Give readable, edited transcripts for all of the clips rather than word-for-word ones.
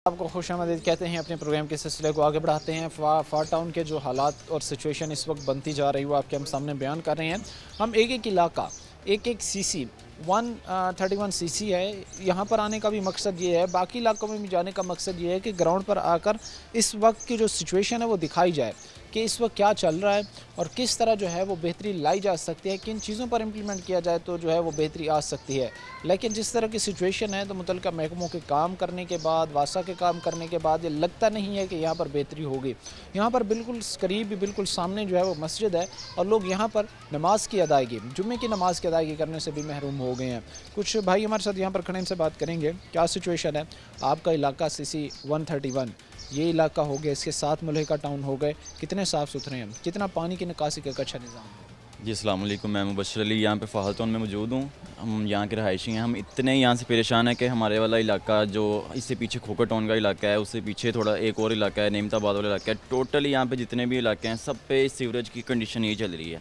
آپ کو خوش آمدید کہتے ہیں. اپنے پروگرام کے سلسلے کو آگے بڑھاتے ہیں. فار ٹاؤن کے جو حالات اور سچویشن اس وقت بنتی جا رہی وہ آپ کے ہم سامنے بیان کر رہے ہیں. ہم ایک علاقہ ایک سی سی 131 سی سی ہے. یہاں پر آنے کا بھی مقصد یہ ہے, باقی علاقوں میں بھی جانے کا مقصد یہ ہے کہ گراؤنڈ پر آ کر اس وقت کی جو سچویشن ہے وہ دکھائی جائے کہ اس وقت کیا چل رہا ہے اور کس طرح جو ہے وہ بہتری لائی جا سکتی ہے, کن چیزوں پر امپلیمنٹ کیا جائے تو جو ہے وہ بہتری آ سکتی ہے. لیکن جس طرح کی سچویشن ہے تو متعلقہ محکموں کے کام کرنے کے بعد, واسا کے کام کرنے کے بعد یہ لگتا نہیں ہے کہ یہاں پر بہتری ہوگی. یہاں پر بالکل قریب بالکل سامنے جو ہے وہ مسجد ہے اور لوگ یہاں پر نماز کی ادائیگی, جمعے کی نماز کی ادائیگی کرنے سے بھی محروم ہو گئے ہیں. کچھ بھائی ہمارے ساتھ یہاں پر کھڑے, ان سے بات کریں گے کیا سچویشن ہے. آپ کا علاقہ سی سی 131 یہ علاقہ ہو گیا, اس کے ساتھ ملحقہ ٹاؤن ہو گئے, کتنے صاف ستھرے ہیں, کتنا پانی کی نکاسی کا اچھا نظام ہے؟ جی السلام علیکم, میں مبشر علی یہاں پہ فاحل ٹاؤن میں موجود ہوں. ہم یہاں کے رہائشی ہیں. ہم اتنے یہاں سے پریشان ہیں کہ ہمارے والا علاقہ جو اس سے پیچھے کھوکھر ٹاؤن کا علاقہ ہے, اس سے پیچھے تھوڑا ایک اور علاقہ ہے نعمت آباد والا علاقہ ہے, ٹوٹلی یہاں پہ جتنے بھی علاقے ہیں سب پہ سیوریج کی کنڈیشن یہی چل رہی ہے.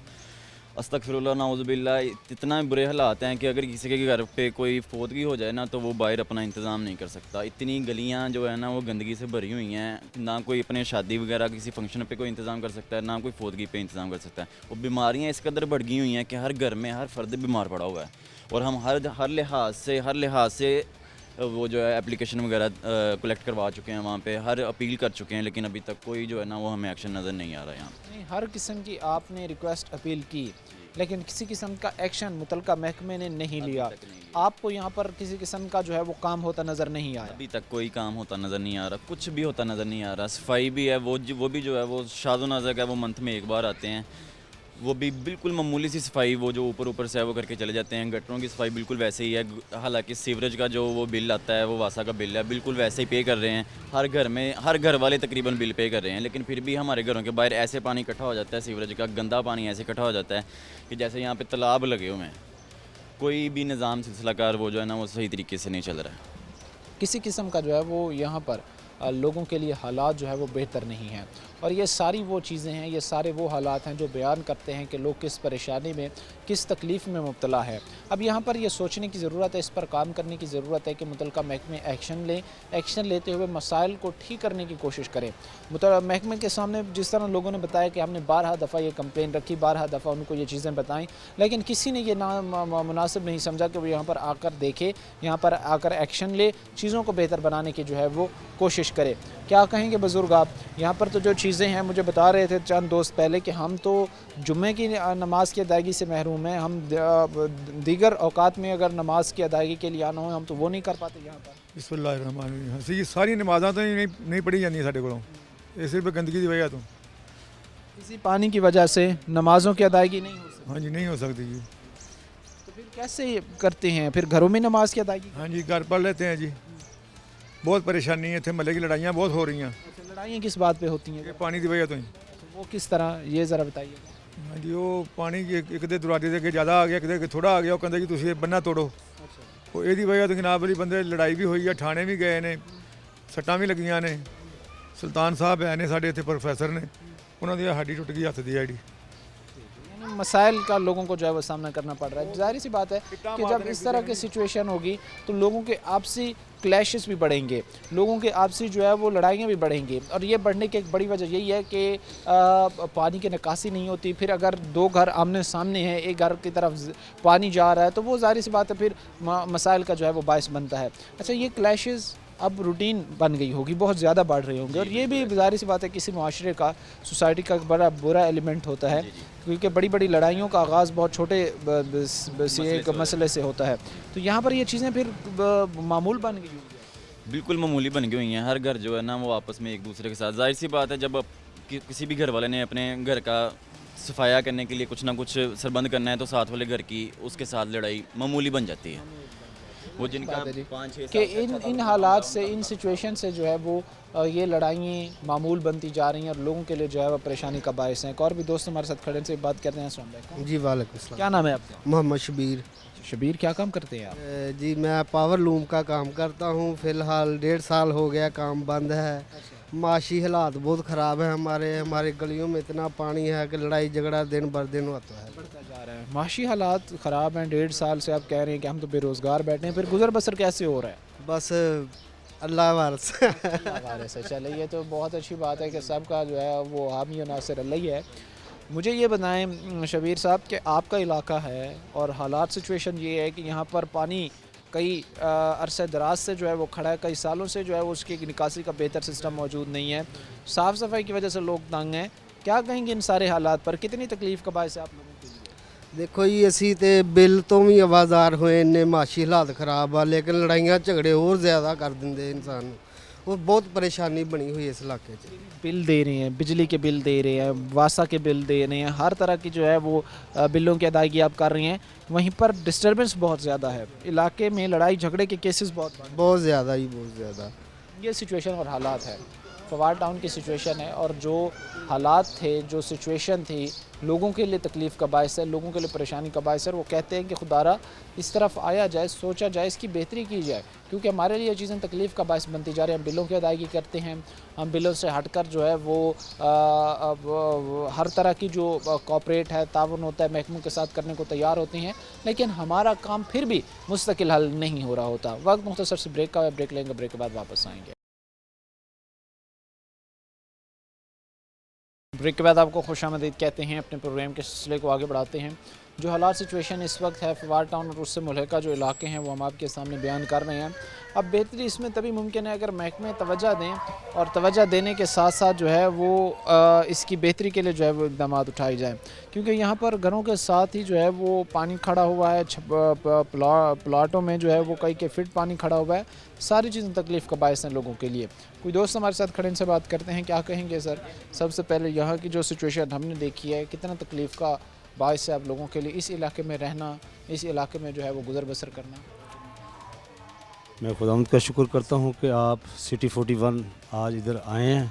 استغفر اللہ نعوذ باللہ, اتنا برے حالات ہیں کہ اگر کسی کے گھر پہ کوئی فوتگی ہو جائے نا تو وہ باہر اپنا انتظام نہیں کر سکتا. اتنی گلیاں جو ہے نا وہ گندگی سے بھری ہوئی ہیں, نہ کوئی اپنے شادی وغیرہ کسی فنکشن پہ کوئی انتظام کر سکتا ہے, نہ کوئی فوتگی پہ انتظام کر سکتا ہے. وہ بیماریاں اس قدر بڑھ گئی ہوئی ہیں کہ ہر گھر میں ہر فرد بیمار پڑا ہوا ہے. اور ہم ہر لحاظ سے وہ جو ہے اپلیکیشن وغیرہ کلیکٹ کروا چکے ہیں, وہاں پہ ہر اپیل کر چکے ہیں, لیکن ابھی تک کوئی جو ہے نا وہ ہمیں ایکشن نظر نہیں آ رہا ہے. یہاں نہیں, ہر قسم کی آپ نے ریکویسٹ اپیل کی لیکن کسی قسم کا ایکشن متعلقہ محکمے نے نہیں لیا. آپ کو یہاں پر کسی قسم کا جو ہے وہ کام ہوتا نظر نہیں آیا؟ ابھی تک کوئی کام ہوتا نظر نہیں آ رہا, کچھ بھی ہوتا نظر نہیں آ رہا. صفائی بھی ہے, وہ بھی جو ہے وہ شاذ و نادر ہے, وہ منتھ میں ایک بار آتے ہیں, وہ بھی بالکل معمولی سی صفائی, وہ جو اوپر سے ہے وہ کر کے چلے جاتے ہیں. گٹروں کی صفائی بالکل ویسے ہی ہے, حالانکہ سیوریج کا جو وہ بل آتا ہے وہ واسا کا بل ہے, بالکل ویسے ہی پے کر رہے ہیں. ہر گھر والے تقریباً بل پے کر رہے ہیں, لیکن پھر بھی ہمارے گھروں کے باہر ایسے پانی اکٹھا ہو جاتا ہے, سیوریج کا گندا پانی ایسے اکٹھا ہو جاتا ہے کہ جیسے یہاں پہ تالاب لگے ہوئے ہیں. کوئی بھی نظام سلسلہ کار وہ جو ہے نا وہ صحیح طریقے سے نہیں چل رہا ہے. کسی قسم کا جو ہے وہ یہاں پر لوگوں کے لیے حالات جو ہے وہ بہتر نہیں ہیں. اور یہ ساری وہ چیزیں ہیں, یہ سارے وہ حالات ہیں جو بیان کرتے ہیں کہ لوگ کس پریشانی میں, کس تکلیف میں مبتلا ہے. اب یہاں پر یہ سوچنے کی ضرورت ہے, اس پر کام کرنے کی ضرورت ہے کہ متعلقہ محکمے ایکشن لیتے ہوئے مسائل کو ٹھیک کرنے کی کوشش کریں. محکمے کے سامنے جس طرح لوگوں نے بتایا کہ ہم نے 12 دفعہ یہ کمپلین رکھی, 12 دفعہ ان کو یہ چیزیں بتائیں, لیکن کسی نے یہ مناسب نہیں سمجھا کہ وہ یہاں پر آ کر دیکھے, یہاں پر آ کر ایکشن لے, چیزوں کو بہتر بنانے کی جو ہے وہ کوشش کرے. کیا کہیں گے بزرگ آپ؟ یہاں پر تو جو چیزیں ہیں, مجھے بتا رہے تھے چند دوست پہلے کہ ہم تو جمعے کی نماز کی ادائیگی سے محروم ہیں, ہم دیگر اوقات میں اگر نماز کی ادائیگی کے لیے آنا ہو ہم تو وہ نہیں کر پاتے یہاں پر. بسم اللہ الرحمن الرحیم. ساری نمازاں تو نہیں پڑھی جاتی سارے کو, یہ صرف گندگی کی وجہ تو اسی پانی کی وجہ سے نمازوں کی ادائیگی نہیں ہو سکتی. ہاں جی, نہیں ہو سکتی جی. تو پھر کیسے کرتے ہیں, پھر گھروں میں نماز کی ادائیگی؟ ہاں جی, گھر پڑھ لیتے ہیں جی. بہت پریشانی ہے, اتنے محلے کی لڑائیاں بہت ہو رہی ہیں. لڑائیاں کس بات پہ ہوتی ہیں؟ یہ پانی کی وجہ تو ہی. وہ کس طرح, یہ ذرا بتائیے. ہاں جی, وہ پانی ایک دے دروازے سے زیادہ آ گیا, ایک تھوڑا آ گیا, وہ کہتے جی تھی بننا توڑو. وہ یہ وجہ تو جناب والی بندے لڑائی بھی ہوئی ہے, تھانے بھی گئے نے, سٹاں بھی لگیاں نے. سلطان صاحب ہے نے ساڈے اتنے پروفیسر نے, انہوں نے ہڈی ٹوٹ گئی ہاتھ دی ہڈی. مسائل کا لوگوں کو جو ہے وہ سامنا کرنا پڑ رہا ہے. ظاہر سی بات ہے کہ جب اس طرح کی سچویشن ہوگی تو لوگوں کے آپسی کلیشز بھی بڑھیں گے, لوگوں کے آپسی جو ہے وہ لڑائیاں بھی بڑھیں گی. اور یہ بڑھنے کی ایک بڑی وجہ یہی ہے کہ پانی کی نکاسی نہیں ہوتی. پھر اگر دو گھر آمنے سامنے ہیں, ایک گھر کی طرف پانی جا رہا ہے تو وہ ظاہر سی بات ہے پھر مسائل کا جو ہے وہ باعث بنتا ہے. اچھا, یہ کلیشز اب روٹین بن گئی ہوگی, بہت زیادہ بڑھ رہے ہوں گے, اور یہ بھی ظاہر سی بات ہے کسی معاشرے کا, سوسائٹی کا بڑا برا ایلیمنٹ ہوتا ہے, کیونکہ بڑی بڑی لڑائیوں کا آغاز بہت چھوٹے ایک مسئلے سے ہوتا ہے. تو یہاں پر یہ چیزیں پھر معمول بن گئی ہوئی ہیں. بالکل معمولی بن گئی ہوئی ہیں. ہر گھر جو ہے نا وہ آپس میں ایک دوسرے کے ساتھ, ظاہر سی بات ہے جب کسی بھی گھر والے نے اپنے گھر کا صفایا کرنے کے لیے کچھ نہ کچھ سربند کرنا ہے تو ساتھ والے گھر کی اس کے ساتھ لڑائی معمولی بن جاتی ہے. وہ جن کا 5-6 کہ ان حالات سے, ان سچویشن سے جو ہے وہ یہ لڑائیاں معمول بنتی جا رہی ہیں اور لوگوں کے لیے جو ہے وہ پریشانی کا باعث ہیں. ایک اور بھی دوست ہمارے ساتھ کھڑے سے بات کرتے ہیں. السلام علیکم. جی وعلیکم السلام. کیا نام ہے آپ کا؟ محمد شبیر. شبیر, کیا کام کرتے ہیں آپ؟ جی میں پاور لوم کا کام کرتا ہوں. فی الحال 1.5 سال ہو گیا کام بند ہے. معاشی حالات بہت خراب ہیں ہمارے گلیوں میں اتنا پانی ہے کہ لڑائی جھگڑا دن بر دن ہوتا ہے. بڑھتا جا رہا ہے. معاشی حالات خراب ہیں, 1.5 سال سے آپ کہہ رہے ہیں کہ ہم تو بے روزگار بیٹھے ہیں, پھر گزر بسر کیسے ہو رہا ہے؟ بس اللہ وارث ہمارے سے چلے، یہ تو بہت اچھی بات ہے کہ سب کا جو ہے وہ حامی و ناصر اللہ ہی ہے۔ مجھے یہ بتائیں شبیر صاحب کہ آپ کا علاقہ ہے اور حالات سچویشن یہ ہے کہ یہاں پر پانی کئی عرصہ دراز سے جو ہے وہ کھڑا ہے، کئی سالوں سے جو ہے وہ اس کی نکاسی کا بہتر سسٹم موجود نہیں ہے، صاف صفائی کی وجہ سے لوگ تنگ ہیں، کیا کہیں گے ان سارے حالات پر؟ کتنی تکلیف کا باعث ہے آپ لوگوں کے لیے؟ ਦੇਖੋ ਜੀ ਅਸੀਂ ਤੇ ਬਿੱਲ ਤੋਂ ਵੀ ਆਵਾਜ਼ਾਰ ਹੋਏ ਨੇ, ਮਾਸ਼ੀ ਹਾਲਾਤ ਖਰਾਬ ਆ, ਲੇਕਿਨ ਲੜਾਈਆਂ ਝਗੜੇ ਹੋਰ ਜ਼ਿਆਦਾ ਕਰ ਦਿੰਦੇ ਇਨਸਾਨ ਨੂੰ। ਉਹ ਬਹੁਤ ਪਰੇਸ਼ਾਨੀ ਬਣੀ ਹੋਈ ਇਸ ਇਲਾਕੇ 'ਚ। بل دے رہے ہیں، بجلی کے بل دے رہے ہیں، واسا کے بل دے رہے ہیں، ہر طرح کی جو ہے وہ بلوں کی ادائیگی آپ کر رہی ہیں، وہیں پر ڈسٹربنس بہت زیادہ ہے، علاقے میں لڑائی جھگڑے کے کیسز بہت بڑھ ਬਹੁਤ ਜ਼ਿਆਦਾ ਜੀ ਬਹੁਤ ਜ਼ਿਆਦਾ۔ یہ سچویشن اور حالات ہے، فوار ٹاؤن کی سچویشن ہے، اور جو حالات تھے، جو سچویشن تھی، لوگوں کے لیے تکلیف کا باعث ہے، لوگوں کے لیے پریشانی کا باعث ہے، اور وہ کہتے ہیں کہ خدا را اس طرف آیا جائے، سوچا جائے، اس کی بہتری کی جائے، کیونکہ ہمارے لیے یہ چیزیں تکلیف کا باعث بنتی جا رہی ہیں۔ ہم بلوں کی ادائیگی کرتے ہیں، ہم بلوں سے ہٹ کر جو ہے وہ ہر طرح کی جو کوآپریٹ ہے، تعاون ہوتا ہے، محکموں کے ساتھ کرنے کو تیار ہوتے ہیں، لیکن ہمارا کام پھر بھی مستقل حل نہیں ہو رہا ہوتا۔ وقت مختصر سے بریک کا ہے، بریک لیں گے، بریک کے بعد واپس آئیں گے۔ بریک کے بعد آپ کو خوش آمدید کہتے ہیں، اپنے پروگرام کے سلسلے کو آگے بڑھاتے ہیں۔ جو حالات سچویشن اس وقت ہے فوار ٹاؤن اور اس سے ملحقہ جو علاقے ہیں وہ ہم آپ کے سامنے بیان کر رہے ہیں۔ اب بہتری اس میں تبھی ممکن ہے اگر محکمے توجہ دیں، اور توجہ دینے کے ساتھ ساتھ جو ہے وہ اس کی بہتری کے لیے جو ہے وہ اقدامات اٹھائے جائیں، کیونکہ یہاں پر گھروں کے ساتھ ہی جو ہے وہ پانی کھڑا ہوا ہے، پلاٹوں میں جو ہے وہ کئی کے فٹ پانی کھڑا ہوا ہے، ساری چیزیں تکلیف کا باعث ہیں لوگوں کے لیے۔ کوئی دوست ہمارے ساتھ کھڑے، ان سے بات کرتے ہیں، کیا کہیں گے سر؟ سب سے پہلے یہاں کی جو سچویشن ہم نے دیکھی ہے، کتنا تکلیف کا باعث ہے آپ لوگوں کے لیے اس علاقے میں رہنا، اس علاقے میں جو ہے وہ گزر بسر کرنا؟ میں خداوند کا شکر کرتا ہوں کہ آپ سٹی 41 آج ادھر آئے ہیں۔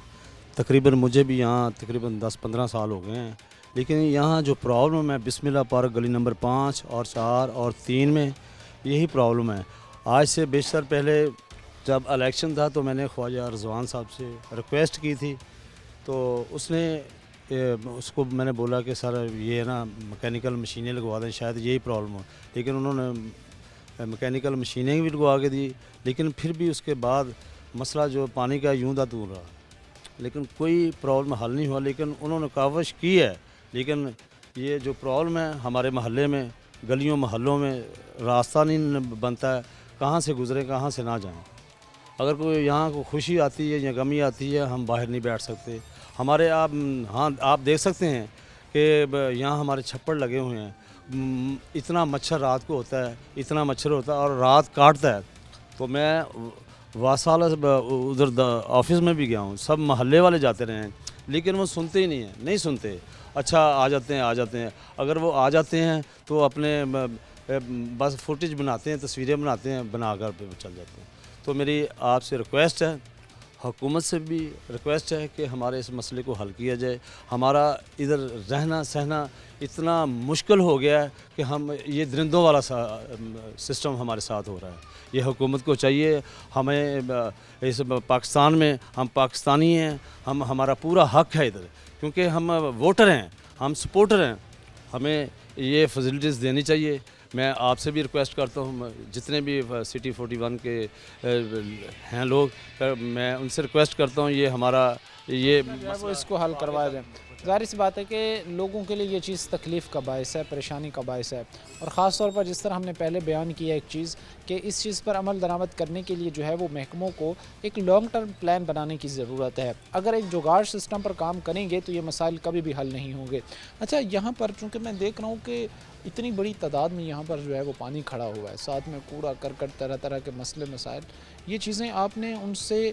تقریباً مجھے بھی یہاں تقریباً 10-15 سال ہو گئے ہیں، لیکن یہاں جو پرابلم ہے بسم اللہ پارک گلی نمبر 5 اور 4 اور 3 میں یہی پرابلم ہے۔ آج سے بیشتر پہلے جب الیکشن تھا تو میں نے خواجہ رضوان صاحب سے ریکویسٹ کی تھی، تو اس نے اس کو میں نے بولا کہ سر یہ نا مکینیکل مشینیں لگوا دیں، شاید یہی پرابلم ہو، لیکن انہوں نے مکینیکل مشینیں بھی لگوا کے دی، لیکن پھر بھی اس کے بعد مسئلہ جو پانی کا یوں دا دور رہا، لیکن کوئی پرابلم حل نہیں ہوا۔ لیکن انہوں نے کاوش کی ہے، لیکن یہ جو پرابلم ہے ہمارے محلے میں، گلیوں محلوں میں راستہ نہیں بنتا ہے، کہاں سے گزریں کہاں سے نہ جائیں۔ اگر کوئی یہاں کو خوشی آتی ہے یا غمی آتی ہے، ہم باہر نہیں بیٹھ سکتے۔ ہمارے آپ دیکھ سکتے ہیں کہ یہاں ہمارے چھپڑ لگے ہوئے ہیں، اتنا مچھر رات کو ہوتا ہے، اتنا مچھر ہوتا ہے اور رات کاٹتا ہے۔ تو میں واسالہ ادھر آفس میں بھی گیا ہوں، سب محلے والے جاتے رہے ہیں، لیکن وہ سنتے ہی نہیں ہیں، نہیں سنتے۔ اچھا آ جاتے ہیں، اگر وہ آ جاتے ہیں تو اپنے بس فوٹیج بناتے ہیں، تصویریں بناتے ہیں، بنا کر پہ چل جاتے ہیں۔ تو میری آپ سے ریکویسٹ ہے، حکومت سے بھی ریکویسٹ ہے کہ ہمارے اس مسئلے کو حل کیا جائے۔ ہمارا ادھر رہنا سہنا اتنا مشکل ہو گیا ہے کہ ہم یہ درندوں والا سسٹم ہمارے ساتھ ہو رہا ہے۔ یہ حکومت کو چاہیے، ہمیں اس پاکستان میں ہم پاکستانی ہیں، ہمارا پورا حق ہے ادھر، کیونکہ ہم ووٹر ہیں، ہم سپورٹر ہیں، ہمیں یہ فیسلٹیز دینی چاہیے۔ میں آپ سے بھی ریکویسٹ کرتا ہوں، جتنے بھی سٹی 41 کے ہیں لوگ، میں ان سے ریکویسٹ کرتا ہوں یہ ہمارا یہ وہ اس کو حل کروایا جائے۔ ظاہر سی بات ہے کہ لوگوں کے لیے یہ چیز تکلیف کا باعث ہے، پریشانی کا باعث ہے، اور خاص طور پر جس طرح ہم نے پہلے بیان کیا ایک چیز کہ اس چیز پر عمل درآمد کرنے کے لیے جو ہے وہ محکموں کو ایک لانگ ٹرم پلان بنانے کی ضرورت ہے۔ اگر ایک جگاڑ سسٹم پر کام کریں گے تو یہ مسائل کبھی بھی حل نہیں ہوں گے۔ اچھا، یہاں پر چونکہ میں دیکھ رہا ہوں کہ اتنی بڑی تعداد میں یہاں پر جو ہے وہ پانی کھڑا ہوا ہے، ساتھ میں کوڑا کرکٹ، طرح طرح کے مسئلے مسائل، یہ چیزیں آپ نے ان سے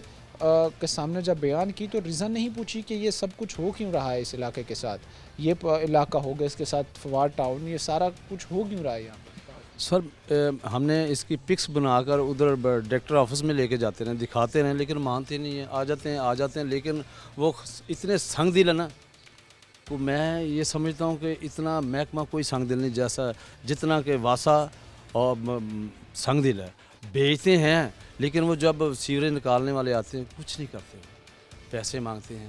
کے سامنے جب بیان کی تو ریزن نہیں پوچھی کہ یہ سب کچھ ہو کیوں رہا ہے اس علاقے کے ساتھ، یہ علاقہ ہو گیا اس کے ساتھ فوار ٹاؤن، یہ سارا کچھ ہو کیوں رہا ہے یہاں پر؟ سر ہم نے اس کی پکس بنا کر ادھر ڈائریکٹر آفس میں لے کے جاتے ہیں، دکھاتے ہیں، لیکن مانتے نہیں ہیں، آ جاتے ہیں، لیکن وہ اتنے سنگ دل ہے نا، تو میں یہ سمجھتا ہوں کہ اتنا محکمہ کوئی سنگ دل نہیں، جیسا جتنا کہ واسا اور سنگ دل ہے، بیچتے ہیں، لیکن وہ جب سیوریج نکالنے والے آتے ہیں کچھ نہیں کرتے، پیسے مانگتے ہیں،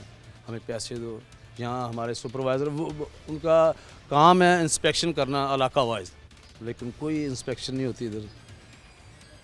ہمیں پیسے دو۔ یہاں ہمارے سپروائزر وہ ان کا کام ہے انسپیکشن کرنا علاقہ وائز، لیکن کوئی انسپیکشن نہیں ہوتی ادھر۔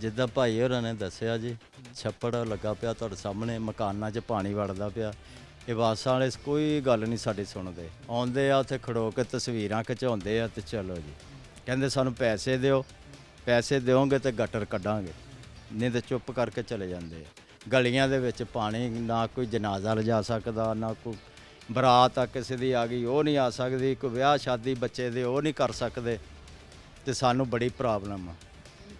ਜਿੱਦਾਂ ਭਾਈ ਹੋਰਾਂ ਨੇ ਦੱਸਿਆ ਜੀ, ਛੱਪੜ ਲੱਗਾ ਪਿਆ ਤੁਹਾਡੇ ਸਾਹਮਣੇ, ਮਕਾਨਾਂ 'ਚ ਪਾਣੀ ਵੜਦਾ ਪਿਆ। ਇਹ ਵਾਸਾਂ ਵਾਲੇ ਕੋਈ ਗੱਲ ਨਹੀਂ ਸਾਡੀ ਸੁਣਦੇ, ਆਉਂਦੇ ਆ ਉੱਥੇ ਖੜੋ ਕੇ ਤਸਵੀਰਾਂ ਖਿਚਾਉਂਦੇ ਆ ਤੇ ਚਲੋ ਜੀ, ਕਹਿੰਦੇ ਸਾਨੂੰ ਪੈਸੇ ਦਿਓ, ਪੈਸੇ ਦਿਓਗੇ ਤੇ ਗਟਰ ਕੱਢਾਂਗੇ, ਨਹੀਂ ਤੇ ਚੁੱਪ ਕਰਕੇ ਚਲੇ ਜਾਂਦੇ ਆ। ਗਲੀਆਂ ਦੇ ਵਿੱਚ ਪਾਣੀ, ਨਾ ਕੋਈ ਜਨਾਜ਼ਾ ਲਿਜਾ ਸਕਦਾ, ਨਾ ਕੋਈ ਬਰਾਤ ਆ ਕਿਸੇ ਦੀ ਆ ਗਈ ਉਹ ਨਹੀਂ ਆ ਸਕਦੀ, ਕੋਈ ਵਿਆਹ ਸ਼ਾਦੀ ਬੱਚੇ ਦੇ ਉਹ ਨਹੀਂ ਕਰ ਸਕਦੇ, ਤੇ ਸਾਨੂੰ ਬੜੀ ਪ੍ਰੋਬਲਮ ਆ।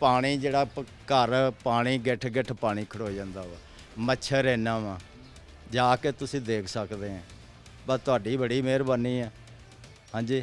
ਪਾਣੀ ਜਿਹੜਾ ਘਰ ਪਾਣੀ ਗਿੱਠ ਗਿੱਠ ਪਾਣੀ ਖੜੋ ਜਾਂਦਾ ਵਾ, ਮੱਛਰ ਇੰਨਾ ਵਾ, ਜਾ ਕੇ ਤੁਸੀਂ ਦੇਖ ਸਕਦੇ ਆ। ਬਸ ਤੁਹਾਡੀ ਬੜੀ ਮਿਹਰਬਾਨੀ ਹੈ। ਹਾਂਜੀ,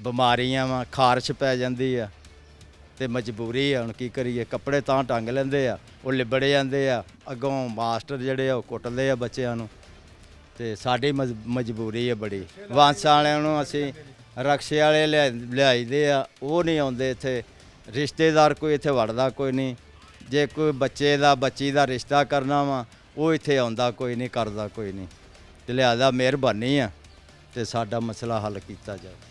ਬਿਮਾਰੀਆਂ ਵਾ, ਖਾਰਸ਼ ਪੈ ਜਾਂਦੀ ਆ, ਤੇ ਮਜਬੂਰੀ ਆ, ਹੁਣ ਕੀ ਕਰੀਏ। ਕੱਪੜੇ ਤਾਂ ਟੰਗ ਲੈਂਦੇ ਆ, ਉਹ ਲਿਬੜ ਜਾਂਦੇ ਆ, ਅੱਗੋਂ ਮਾਸਟਰ ਜਿਹੜੇ ਆ ਉਹ ਕੁੱਟਦੇ ਆ ਬੱਚਿਆਂ ਨੂੰ, ਤੇ ਸਾਡੀ ਮਜਬੂਰੀ ਹੈ ਬੜੀ। ਵਾਂਸਾਂ ਵਾਲਿਆਂ ਨੂੰ ਅਸੀਂ ਰਕਸ਼ੇ ਵਾਲੇ ਲਿਆਈਦੇ ਆ, ਉਹ ਨਹੀਂ ਆਉਂਦੇ ਇੱਥੇ, ਰਿਸ਼ਤੇਦਾਰ ਕੋਈ ਇੱਥੇ ਵੜਦਾ ਕੋਈ ਨਹੀਂ। ਜੇ ਕੋਈ ਬੱਚੇ ਦਾ ਬੱਚੀ ਦਾ ਰਿਸ਼ਤਾ ਕਰਨਾ ਵਾ, ਉਹ ਇੱਥੇ ਆਉਂਦਾ ਕੋਈ ਨਹੀਂ, ਕਰਦਾ ਕੋਈ ਨਹੀਂ, ਤੇ ਲਿਹਾਜ਼ਾ ਮਿਹਰਬਾਨੀ ਆ ਤੇ ਸਾਡਾ ਮਸਲਾ ਹੱਲ ਕੀਤਾ ਜਾਵੇ।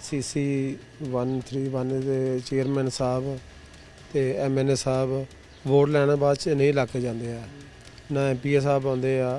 CC 131 ਦੇ ਚੇਅਰਮੈਨ ਸਾਹਿਬ ਤੇ MNA ਸਾਹਿਬ ਵੋਟ ਲੈਣ ਬਾਅਦ 'ਚ ਨਹੀਂ ਲੱਗ ਜਾਂਦੇ ਆ, ਨਾ MPA ਸਾਹਿਬ ਆਉਂਦੇ ਆ,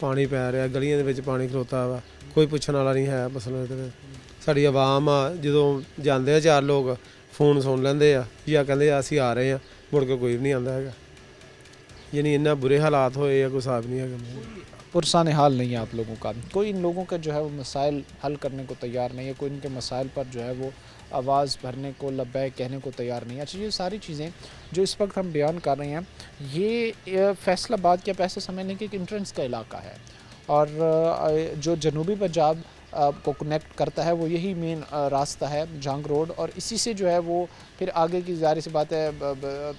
ਪਾਣੀ ਪੈ ਰਿਹਾ, ਗਲੀਆਂ ਦੇ ਵਿੱਚ ਪਾਣੀ ਖਲੋਤਾ ਵਾ, ਕੋਈ ਪੁੱਛਣ ਵਾਲਾ ਨਹੀਂ ਹੈ ਮਸਲਾ ਇਹਦੇ ਵਿੱਚ। ਸਾਡੀ ਆਵਾਮ ਆ, ਜਦੋਂ ਜਾਂਦੇ ਆ 4 ਲੋਕ ਫੋਨ ਸੁਣ ਲੈਂਦੇ ਆ ਜਾਂ ਕਹਿੰਦੇ ਆ ਅਸੀਂ ਆ ਰਹੇ ਆ, ਮੁੜ ਕੇ ਕੋਈ ਵੀ ਨਹੀਂ ਆਉਂਦਾ ਹੈਗਾ। یعنی اتنا برے حالات ہوئے یا کوئی حساب نہیں ہے۔ پرسان حال نہیں ہے آپ لوگوں کا، کوئی ان لوگوں کا جو ہے وہ مسائل حل کرنے کو تیار نہیں ہے، کوئی ان کے مسائل پر جو ہے وہ آواز بھرنے کو، لبیک کہنے کو تیار نہیں ہے۔ اچھا، یہ ساری چیزیں جو اس وقت ہم بیان کر رہے ہیں، یہ فیصل آباد کے پیسے سمجھنے کے ایک انٹرنس کا علاقہ ہے، اور جو جنوبی پنجاب کو کنیکٹ کرتا ہے وہ یہی مین راستہ ہے، جھانگ روڈ، اور اسی سے جو ہے وہ پھر آگے کی ظاہر سی بات ہے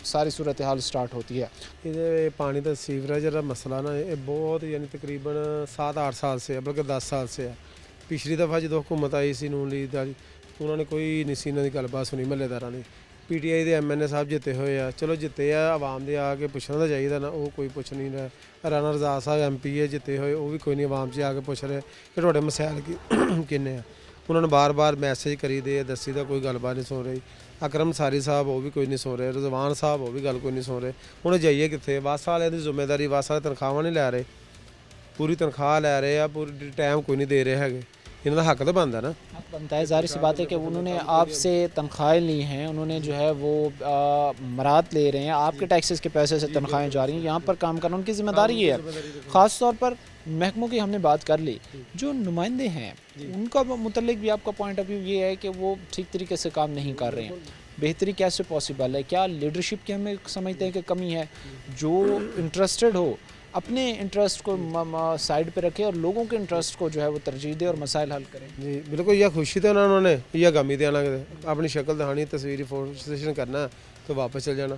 ساری صورتحال سٹارٹ ہوتی ہے۔ یہ پانی کا سیوریج کا مسئلہ نا یہ بہت یعنی تقریباً 7-8 سال سے ہے، بلکہ 10 سال سے ہے۔ پچھلی دفعہ جدو حکومت آئی سی نون لیگ والی، انہوں نے کوئی نہیں سی انہوں کی گل بات سنی محلے داراں نے۔ P T I they MNA صاحب جتے ہوئے آ، چلو جتے آ عوام دے آ کے پوچھنا تو چاہیے نا، وہ کوئی پوچھ نہیں رہا۔ رانا رضا صاحب MP ہے جتے ہوئے، وہ بھی کوئی نہیں عوام سے آ کے پوچھ رہے کہ تھوڑے مسائل کنے ہیں۔ انہوں نے بار بار میسیج کری دے، دسی دا کوئی گل بات نہیں سن رہی۔ اکرم ساری صاحب وہ بھی کوئی نہیں سن رہے، رضوان صاحب وہ بھی گل کوئی نہیں سن رہے۔ انہیں جائیے کتنے واس والے کی ذمہ داری، واس والے تنخواہ نہیں لے رہے، پوری تنخواہ لے رہے آ، پوری ٹائم کوئی نہیں دے رہے ہے، انہوں کا حق تو بنتا ہے نا۔ حق بنتا ہے، ظاہر سی بات ہے کہ انہوں نے آپ سے تنخواہیں لی ہیں، انہوں نے جو ہے وہ مراد لے رہے ہیں، آپ کے ٹیکسز کے پیسے سے تنخواہیں جا رہی ہیں، یہاں پر کام کرنا ان کی ذمہ داری ہے۔ خاص طور پر محکموں کی ہم نے بات کر لی، جو نمائندے ہیں ان کا متعلق بھی آپ کا پوائنٹ آف ویو یہ ہے کہ وہ ٹھیک طریقے سے کام نہیں کر رہے ہیں۔ بہتری کیسے پاسبل ہے؟ کیا لیڈرشپ کی ہمیں سمجھتے ہیں کہ کمی ہے؟ جو انٹرسٹڈ ہو اپنے انٹرسٹ کو سائڈ پہ رکھے اور لوگوں کے انٹرسٹ کو جو ہے وہ ترجیح دے اور مسائل حل کریں۔ جی بالکل، یا خوشی تو انہوں نے یا غمی دینا، اپنی شکل دکھانی، تصویری فوٹو کرنا تو واپس چل جانا۔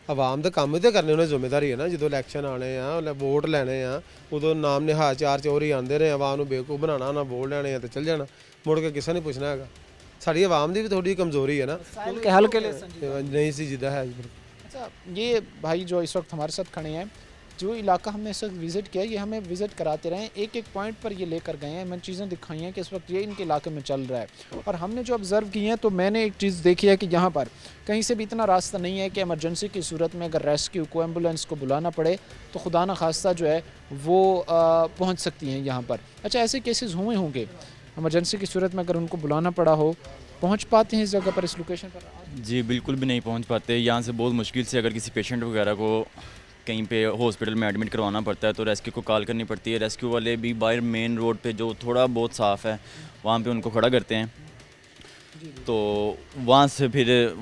عوام دے کام تو کرنے انہیں ذمہ داری ہے نا، جدو الیکشن آنے ہیں، ووٹ لینے ہیں، ادو نام نہاد چار چوری آتے رہے، عوام کو بیوقوف بنانا، نہ ووٹ لینے تو چل جانا، مڑ کے کسی نے پوچھنا ہے۔ ساری عوام کی بھی تھوڑی کمزوری ہے نا، کے حل کے لیے نہیں سی جدہ ہے۔ اچھا، یہ بھائی جو اس وقت ہمارے ساتھ کھڑے ہیں، جو علاقہ ہم نے اس وقت وزٹ کیا، یہ ہمیں وزٹ کراتے رہے ہیں، ایک ایک پوائنٹ پر یہ لے کر گئے ہیں، میں نے چیزیں دکھائی ہیں کہ اس وقت یہ ان کے علاقے میں چل رہا ہے، اور ہم نے جو آبزرو کی ہیں تو میں نے ایک چیز دیکھی ہے کہ یہاں پر کہیں سے بھی اتنا راستہ نہیں ہے کہ ایمرجنسی کی صورت میں اگر ریسکیو کو ایمبولینس کو بلانا پڑے تو خدا نہ خواستہ جو ہے وہ پہنچ سکتی ہیں یہاں پر۔ اچھا، ایسے کیسز ہوئے ہوں گے ایمرجنسی کی صورت میں اگر ان کو بلانا پڑا ہو، پہنچ پاتے ہیں اس جگہ پر، اس لوکیشن پر؟ جی بالکل بھی نہیں پہنچ پاتے، یہاں سے بہت مشکل سے اگر کسی پیشنٹ وغیرہ کو کہیں پہ ہاسپٹل میں ایڈمٹ کروانا پڑتا ہے تو ریسکیو کو کال کرنی پڑتی ہے۔ ریسکیو والے بھی باہر مین روڈ پہ جو تھوڑا بہت صاف ہے وہاں پہ ان کو کھڑا کرتے ہیں، تو وہاں سے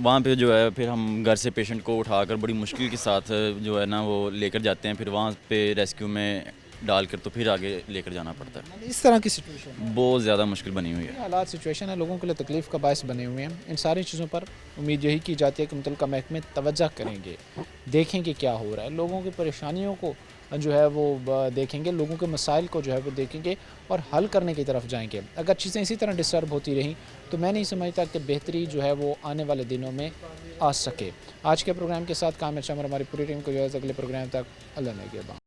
وہاں پہ جو ہے پھر ہم گھر سے پیشنٹ کو اٹھا کر بڑی مشکل کے ساتھ جو ہے نا وہ لے کر جاتے ہیں، پھر وہاں پہ ریسکیو میں ڈال کر تو پھر آگے لے کر جانا پڑتا ہے۔ اس طرح کی سچویشن بہت زیادہ مشکل بنی ہوئی ہے، حالات سچویشن ہے، لوگوں کے لیے تکلیف کا باعث بنے ہوئے ہیں۔ ان ساری چیزوں پر امید یہی کی جاتی ہے کہ متعلقہ محکمے توجہ کریں گے، دیکھیں کہ کیا ہو رہا ہے، لوگوں کی پریشانیوں کو جو ہے وہ دیکھیں گے، لوگوں کے مسائل کو جو ہے وہ دیکھیں گے اور حل کرنے کی طرف جائیں گے۔ اگر چیزیں اسی طرح ڈسٹرب ہوتی رہیں تو میں نہیں سمجھتا کہ بہتری جو ہے وہ آنے والے دنوں میں آ سکے۔ آج کے پروگرام کے ساتھ کامل شامر ہماری پوری ٹیم کو جو ہے اگلے پروگرام تک اللہ نے کے بعد۔